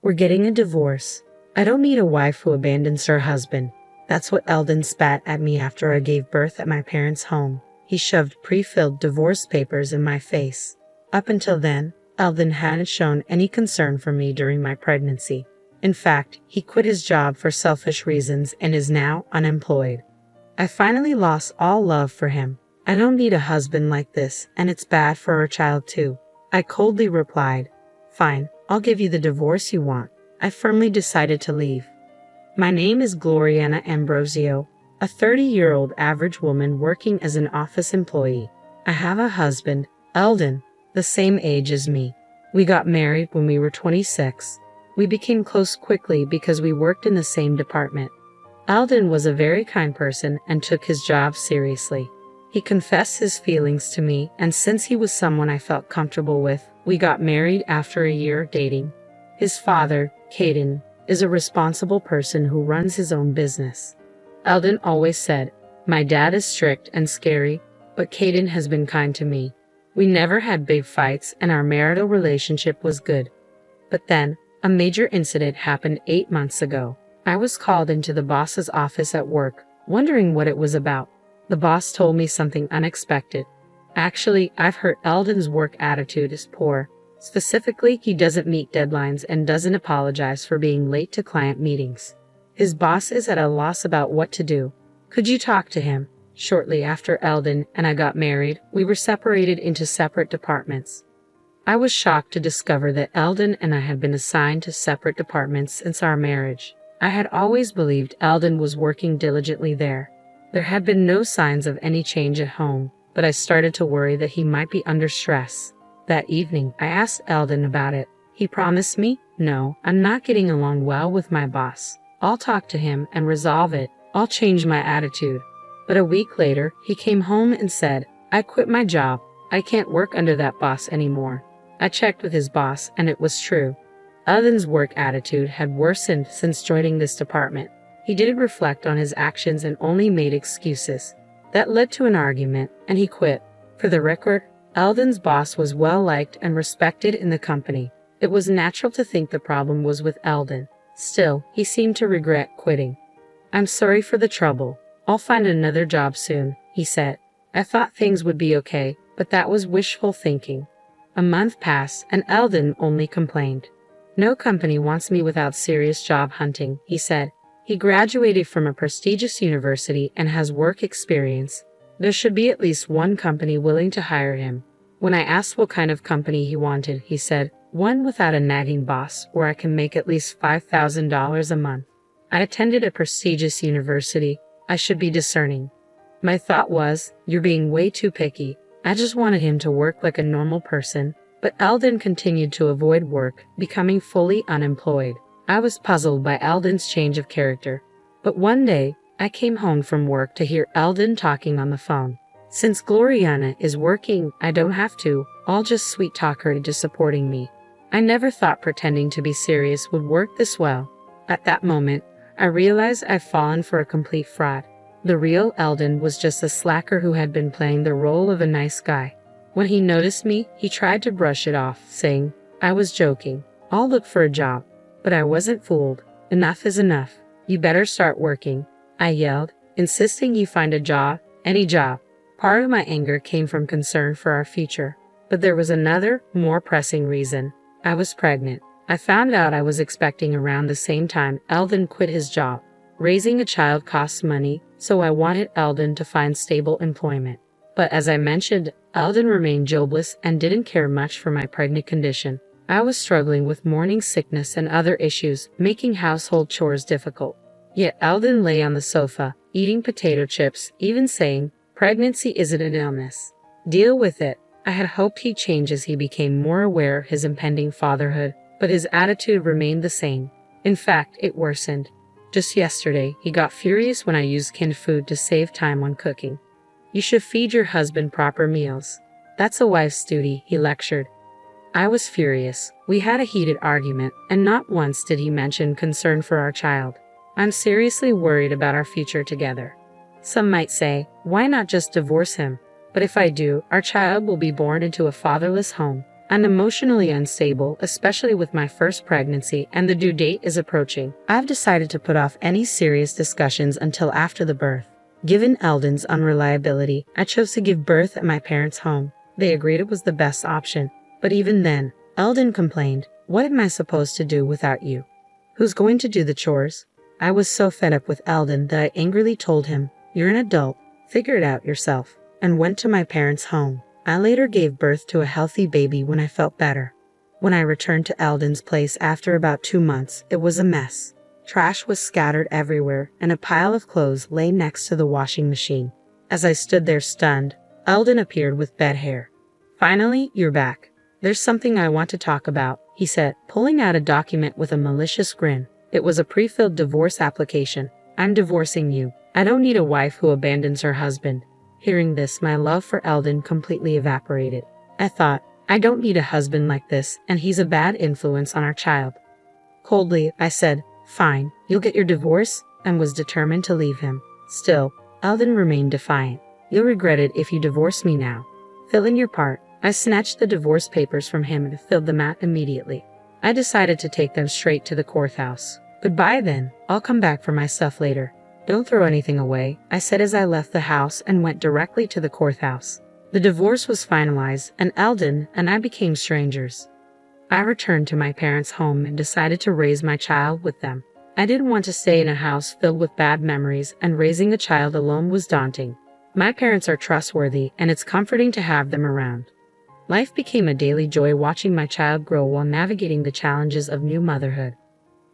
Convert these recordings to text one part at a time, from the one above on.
We're getting a divorce. I don't need a wife who abandons her husband. That's what Eldon spat at me after I gave birth at my parents' home. He shoved pre-filled divorce papers in my face. Up until then, Eldon hadn't shown any concern for me during my pregnancy. In fact, he quit his job for selfish reasons and is now unemployed. I finally lost all love for him. I don't need a husband like this, and it's bad for our child too. I coldly replied, "Fine, I'll give you the divorce you want." I firmly decided to leave. My name is Gloriana Ambrosio, a 30-year-old average woman working as an office employee. I have a husband, Eldon, the same age as me. We got married when we were 26. We became close quickly because we worked in the same department. Eldon was a very kind person and took his job seriously. He confessed his feelings to me, and since he was someone I felt comfortable with, we got married after a year of dating. His father, Kaden, is a responsible person who runs his own business. Eldon always said, "My dad is strict and scary, but Kaden has been kind to me." We never had big fights and our marital relationship was good. But then, a major incident happened 8 months ago. I was called into the boss's office at work, wondering what it was about. The boss told me something unexpected. Actually, I've heard Eldon's work attitude is poor. Specifically, he doesn't meet deadlines and doesn't apologize for being late to client meetings. His boss is at a loss about what to do. Could you talk to him? Shortly after Eldon and I got married, we were separated into separate departments. I was shocked to discover that Eldon and I had been assigned to separate departments since our marriage. I had always believed Eldon was working diligently there. There had been no signs of any change at home, but I started to worry that he might be under stress. That evening, I asked Eldon about it. He promised me, "No, I'm not getting along well with my boss. I'll talk to him and resolve it. I'll change my attitude." But a week later, he came home and said, "I quit my job. I can't work under that boss anymore." I checked with his boss, and it was true. Eldon's work attitude had worsened since joining this department. He didn't reflect on his actions and only made excuses. That led to an argument, and he quit. For the record, Eldon's boss was well-liked and respected in the company. It was natural to think the problem was with Eldon. Still, he seemed to regret quitting. "I'm sorry for the trouble. I'll find another job soon," he said. I thought things would be okay, but that was wishful thinking. A month passed, and Eldon only complained. "No company wants me without serious job hunting," he said. He graduated from a prestigious university and has work experience. There should be at least one company willing to hire him. When I asked what kind of company he wanted, he said, "One without a nagging boss, where I can make at least $5,000 a month." I attended a prestigious university. I should be discerning. My thought was, "You're being way too picky." I just wanted him to work like a normal person. But Eldon continued to avoid work, becoming fully unemployed. I was puzzled by Eldon's change of character. But one day, I came home from work to hear Eldon talking on the phone. "Since Gloriana is working, I don't have to. I'll just sweet-talk her into supporting me." I never thought pretending to be serious would work this well. At that moment, I realized I'd fallen for a complete fraud. The real Eldon was just a slacker who had been playing the role of a nice guy. When he noticed me, he tried to brush it off, saying, "I was joking. I'll look for a job." But I wasn't fooled. "Enough is enough. You better start working," I yelled, insisting you find a job, any job. Part of my anger came from concern for our future. But there was another, more pressing reason. I was pregnant. I found out I was expecting around the same time Eldon quit his job. Raising a child costs money, so I wanted Eldon to find stable employment. But as I mentioned, Eldon remained jobless and didn't care much for my pregnant condition. I was struggling with morning sickness and other issues, making household chores difficult. Yet Eldon lay on the sofa, eating potato chips, even saying, "Pregnancy isn't an illness. Deal with it." I had hoped he'd change as he became more aware of his impending fatherhood, but his attitude remained the same. In fact, it worsened. Just yesterday, he got furious when I used canned food to save time on cooking. "You should feed your husband proper meals. That's a wife's duty," he lectured. I was furious. We had a heated argument, and not once did he mention concern for our child. I'm seriously worried about our future together. Some might say, why not just divorce him? But if I do, our child will be born into a fatherless home. I'm emotionally unstable, especially with my first pregnancy, and the due date is approaching. I've decided to put off any serious discussions until after the birth. Given Eldon's unreliability, I chose to give birth at my parents' home. They agreed it was the best option. But even then, Eldon complained, "What am I supposed to do without you? Who's going to do the chores?" I was so fed up with Eldon that I angrily told him, "You're an adult, figure it out yourself," and went to my parents' home. I later gave birth to a healthy baby when I felt better. When I returned to Eldon's place after about 2 months, it was a mess. Trash was scattered everywhere, and a pile of clothes lay next to the washing machine. As I stood there stunned, Eldon appeared with bed hair. "Finally, you're back. There's something I want to talk about," he said, pulling out a document with a malicious grin. It was a pre-filled divorce application. "I'm divorcing you. I don't need a wife who abandons her husband." Hearing this, my love for Eldon completely evaporated. I thought, I don't need a husband like this, and he's a bad influence on our child. Coldly, I said, "Fine, you'll get your divorce," and was determined to leave him. Still, Eldon remained defiant. "You'll regret it if you divorce me now. Fill in your part." I snatched the divorce papers from him and filled them out immediately. I decided to take them straight to the courthouse. "Goodbye then, I'll come back for my stuff later. Don't throw anything away," I said as I left the house and went directly to the courthouse. The divorce was finalized, and Eldon and I became strangers. I returned to my parents' home and decided to raise my child with them. I didn't want to stay in a house filled with bad memories, and raising a child alone was daunting. My parents are trustworthy, and it's comforting to have them around. Life became a daily joy watching my child grow while navigating the challenges of new motherhood.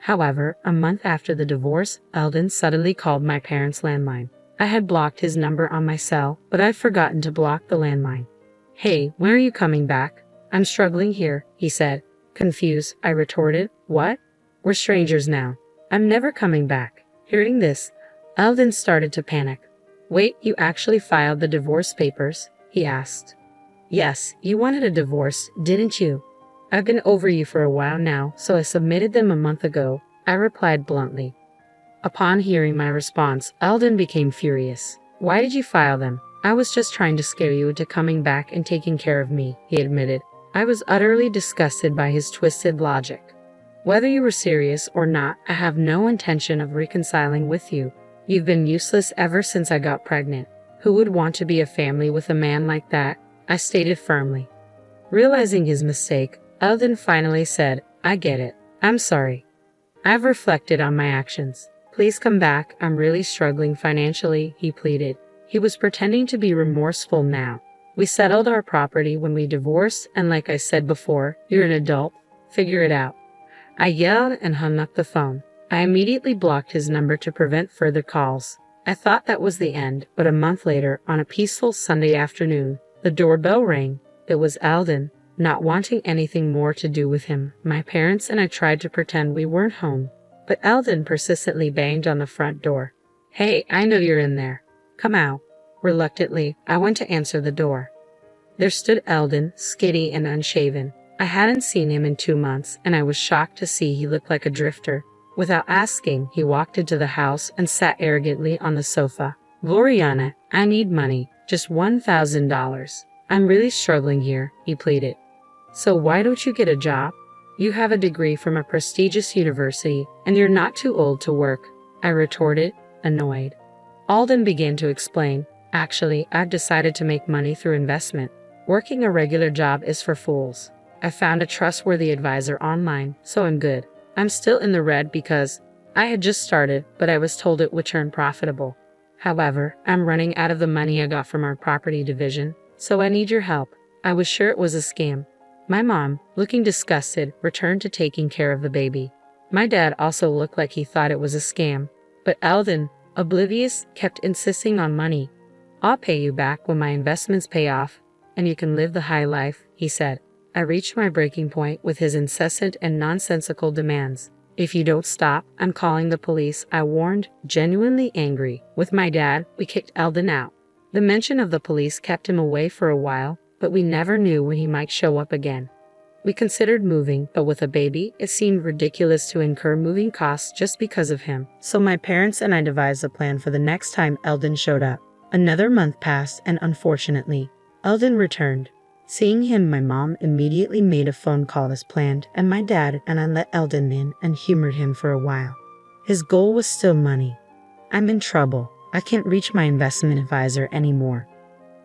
However, a month after the divorce, Eldon suddenly called my parents' landline. I had blocked his number on my cell, but I'd forgotten to block the landline. "Hey, when are you coming back? I'm struggling here," he said. Confused, I retorted, "What? We're strangers now. I'm never coming back." Hearing this, Eldon started to panic. "Wait, you actually filed the divorce papers?" he asked. "Yes, you wanted a divorce, didn't you? I've been over you for a while now, so I submitted them a month ago," I replied bluntly. Upon hearing my response, Eldon became furious. "Why did you file them? I was just trying to scare you into coming back and taking care of me," he admitted. I was utterly disgusted by his twisted logic. "Whether you were serious or not, I have no intention of reconciling with you. You've been useless ever since I got pregnant. Who would want to be a family with a man like that?" I stated firmly. Realizing his mistake, Eldon finally said, "I get it. I'm sorry. I've reflected on my actions. Please come back. I'm really struggling financially," he pleaded. He was pretending to be remorseful now. "We settled our property when we divorced, and like I said before, you're an adult. Figure it out." I yelled and hung up the phone. I immediately blocked his number to prevent further calls. I thought that was the end, but a month later, on a peaceful Sunday afternoon, the doorbell rang. It was Eldon. Not wanting anything more to do with him, my parents and I tried to pretend we weren't home. But Eldon persistently banged on the front door. "Hey, I know you're in there. Come out." Reluctantly, I went to answer the door. There stood Eldon, skinny and unshaven. I hadn't seen him in 2 months, and I was shocked to see he looked like a drifter. Without asking, he walked into the house and sat arrogantly on the sofa. "Gloriana, I need money. Just $1,000. I'm really struggling here," he pleaded. "So why don't you get a job? You have a degree from a prestigious university, and you're not too old to work," I retorted, annoyed. Eldon began to explain, "Actually, I've decided to make money through investment. Working a regular job is for fools. I found a trustworthy advisor online, so I'm good. I'm still in the red because I had just started, but I was told it would turn profitable. However, I'm running out of the money I got from our property division, so I need your help." I was sure it was a scam. My mom, looking disgusted, returned to taking care of the baby. My dad also looked like he thought it was a scam, but Eldon, oblivious, kept insisting on money. "I'll pay you back when my investments pay off, and you can live the high life," he said. I reached my breaking point with his incessant and nonsensical demands. "If you don't stop, I'm calling the police," I warned, genuinely angry. With my dad, we kicked Eldon out. The mention of the police kept him away for a while, but we never knew when he might show up again. We considered moving, but with a baby, it seemed ridiculous to incur moving costs just because of him. So my parents and I devised a plan for the next time Eldon showed up. Another month passed, and unfortunately, Eldon returned. Seeing him, my mom immediately made a phone call as planned, and my dad and I let Eldon in and humored him for a while. His goal was still money. I'm in trouble. I can't reach my investment advisor anymore.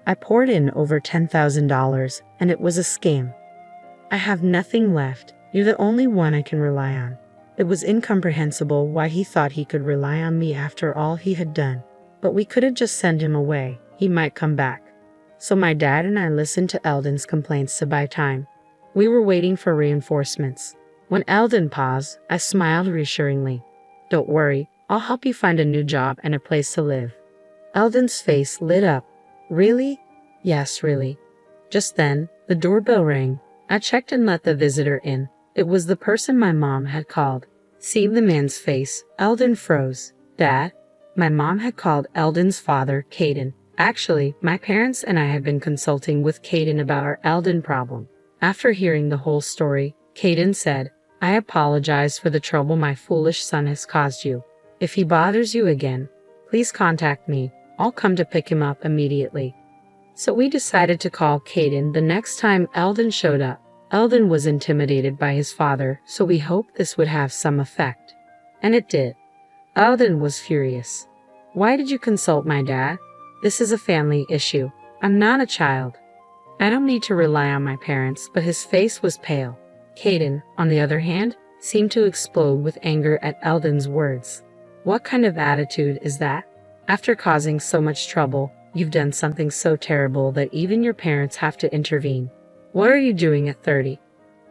I poured in over $10,000, and it was a scam. I have nothing left. You're the only one I can rely on. It was incomprehensible why he thought he could rely on me after all he had done. But we couldn't just send him away. He might come back. So my dad and I listened to Eldon's complaints to buy time. We were waiting for reinforcements. When Eldon paused, I smiled reassuringly. Don't worry, I'll help you find a new job and a place to live. Eldon's face lit up. Really? Yes, really. Just then, the doorbell rang. I checked and let the visitor in. It was the person my mom had called. Seeing the man's face, Eldon froze. Dad? My mom had called Eldon's father, Kaden. Actually, my parents and I had been consulting with Kaden about our Eldon problem. After hearing the whole story, Kaden said, I apologize for the trouble my foolish son has caused you. If he bothers you again, please contact me. I'll come to pick him up immediately. So we decided to call Kaden the next time Eldon showed up. Eldon was intimidated by his father, so we hoped this would have some effect. And it did. Eldon was furious. Why did you consult my dad? This is a family issue. I'm not a child. I don't need to rely on my parents, but his face was pale. Kaden, on the other hand, seemed to explode with anger at Eldon's words. What kind of attitude is that? After causing so much trouble, you've done something so terrible that even your parents have to intervene. What are you doing at 30?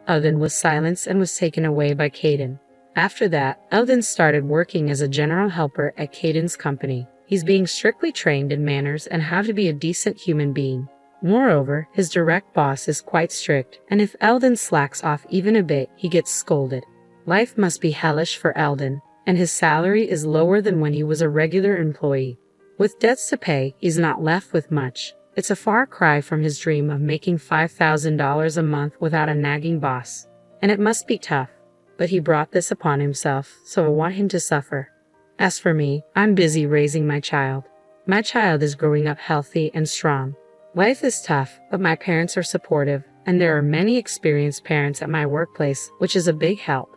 Eldon was silenced and was taken away by Kaden. After that, Eldon started working as a general helper at Kaden's company. He's being strictly trained in manners and how to be a decent human being. Moreover, his direct boss is quite strict, and if Eldon slacks off even a bit, he gets scolded. Life must be hellish for Eldon, and his salary is lower than when he was a regular employee. With debts to pay, he's not left with much. It's a far cry from his dream of making $5,000 a month without a nagging boss. And it must be tough. But he brought this upon himself, so I want him to suffer. As for me, I'm busy raising my child. My child is growing up healthy and strong. Life is tough, but my parents are supportive, and there are many experienced parents at my workplace, which is a big help.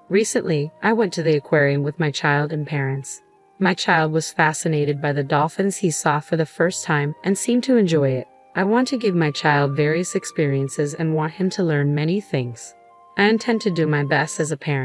Recently, I went to the aquarium with my child and parents. My child was fascinated by the dolphins he saw for the first time and seemed to enjoy it. I want to give my child various experiences and want him to learn many things. I intend to do my best as a parent.